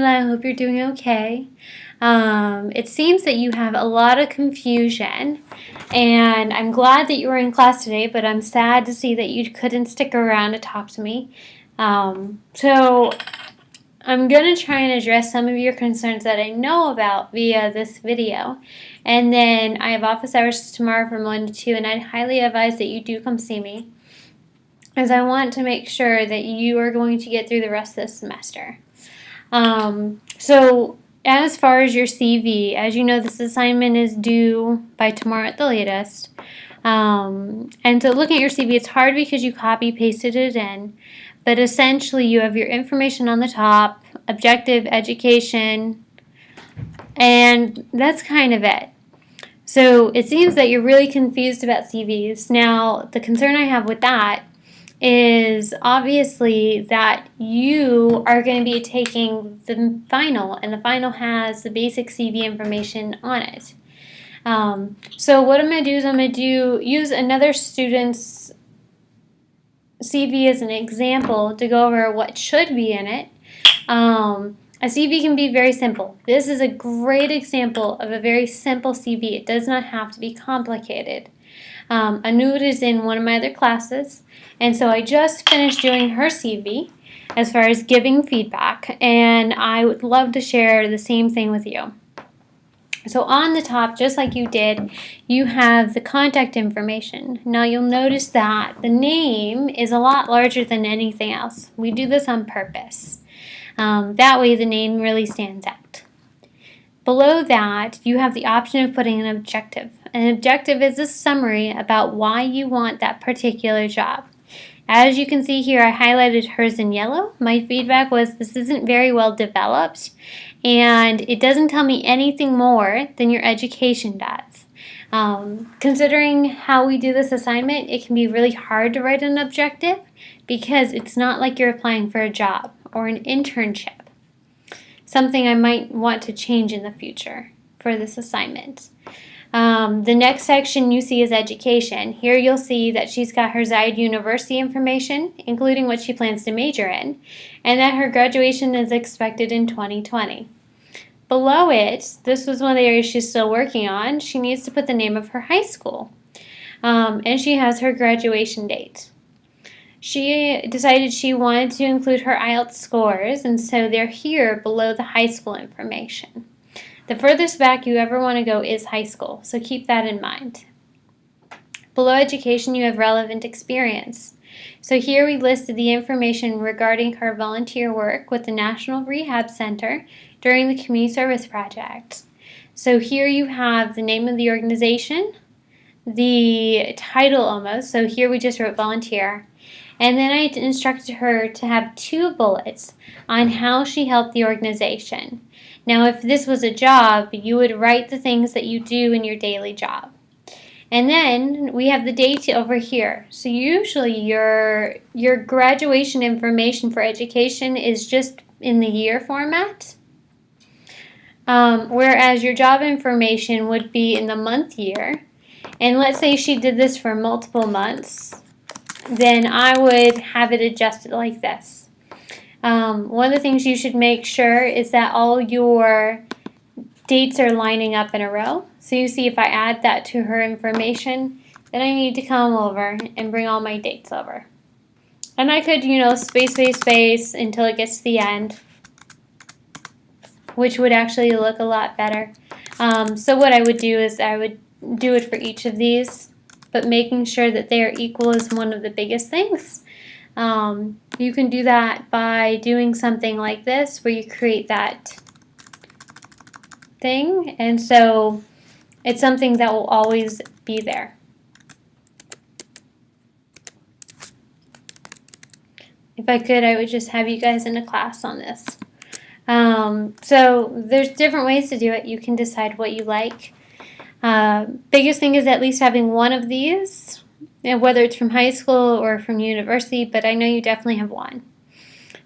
Laila. I hope you're doing okay. It seems that you have a lot of confusion, and I'm glad that you were in class today, but I'm sad to see that you couldn't stick around to talk to me. So I'm going to try and address some of your concerns that I know about via this video. And then I have office hours tomorrow from 1 to 2, and I'd highly advise that you do come see me, as I want to make sure that you are going to get through the rest of this semester. So as far as your CV, as you know, this assignment is due by tomorrow at the latest. And so looking at your CV, it's hard because you copy-pasted it in, but essentially you have your information on the top, objective, education, and that's kind of it. So it seems that you're really confused about CVs. Now, the concern I have with that is obviously that you are going to be taking the final, and the final has the basic CV information on it. So what I'm going to do is I'm going to use another student's CV as an example to go over what should be in it. A CV can be very simple. This is a great example of a very simple CV. It does not have to be complicated. Anud is in one of my other classes, and so I just finished doing her CV as far as giving feedback, and I would love to share the same thing with you. So on the top, just like you did, you have the contact information. Now you'll notice that the name is a lot larger than anything else. We do this on purpose. That way the name really stands out. Below that, you have the option of putting an objective. An objective is a summary about why you want that particular job. As you can see here, I highlighted hers in yellow. My feedback was this isn't very well developed, and it doesn't tell me anything more than your education does. Considering how we do this assignment, it can be really hard to write an objective because it's not like you're applying for a job or an internship. Something I might want to change in the future for this assignment. The next section you see is education. Here you'll see that she's got her Zayed University information, including what she plans to major in, and that her graduation is expected in 2020. Below it, this was one of the areas she's still working on, she needs to put the name of her high school. And she has her graduation date. She decided she wanted to include her IELTS scores, and so they're here below the high school information. The furthest back you ever want to go is high school, so keep that in mind. Below education, you have relevant experience. So here we listed the information regarding her volunteer work with the National Rehab Center during the Community Service Project. So here you have the name of the organization, the title almost, so here we just wrote volunteer. And then I instructed her to have 2 bullets on how she helped the organization. Now, if this was a job, you would write the things that you do in your daily job. And then we have the date over here. So usually your graduation information for education is just in the year format, whereas your job information would be in the month year. And let's say she did this for multiple months, then I would have it adjusted like this. One of the things you should make sure is that all your dates are lining up in a row. So you see if I add that to her information, then I need to come over and bring all my dates over. And I could, space until it gets to the end, which would actually look a lot better. So what I would do is I would do it for each of these, but making sure that they are equal is one of the biggest things. You can do that by doing something like this, where you create that thing, and so it's something that will always be there. If I could, I would just have you guys in a class on this. So there's different ways to do it. You can decide what you like. Biggest thing is at least having one of these, whether it's from high school or from university, but I know you definitely have one.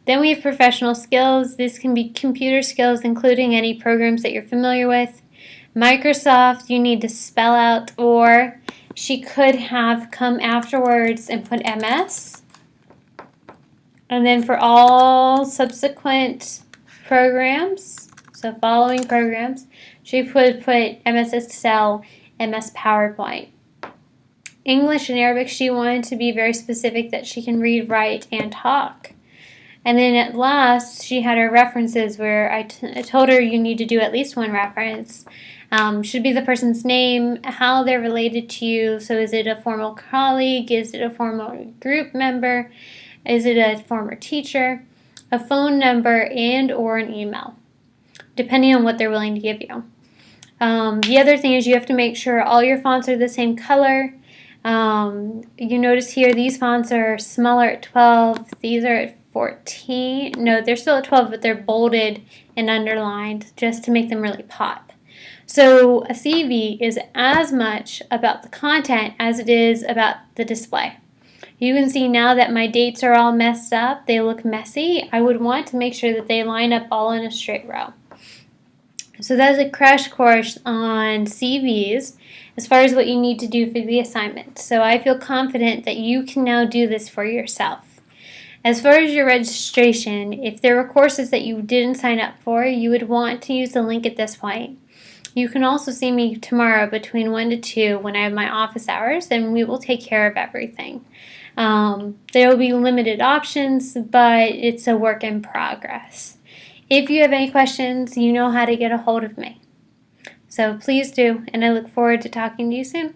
Then we have professional skills. This can be computer skills, including any programs that you're familiar with. Microsoft, you need to spell out, or she could have come afterwards and put MS. And then for all subsequent programs, so following programs, she would put MS Excel, MS PowerPoint. English and Arabic, she wanted to be very specific that she can read, write, and talk. And then at last, she had her references where I told her you need to do at least one reference. Should be the person's name, how they're related to you. So is it a former colleague? Is it a former group member? Is it a former teacher? A phone number and or an email, depending on what they're willing to give you. The other thing is you have to make sure all your fonts are the same color. You notice here these fonts are smaller at 12. These are at 14. No, they're still at 12, but they're bolded and underlined just to make them really pop. So a CV is as much about the content as it is about the display. You can see now that my dates are all messed up. They look messy. I would want to make sure that they line up all in a straight row. So that's a crash course on CVs as far as what you need to do for the assignment. So I feel confident that you can now do this for yourself. As far as your registration, if there were courses that you didn't sign up for, you would want to use the link at this point. You can also see me tomorrow between 1 to 2 when I have my office hours, and we will take care of everything. There will be limited options, but it's a work in progress. If you have any questions, you know how to get a hold of me. So please do, and I look forward to talking to you soon.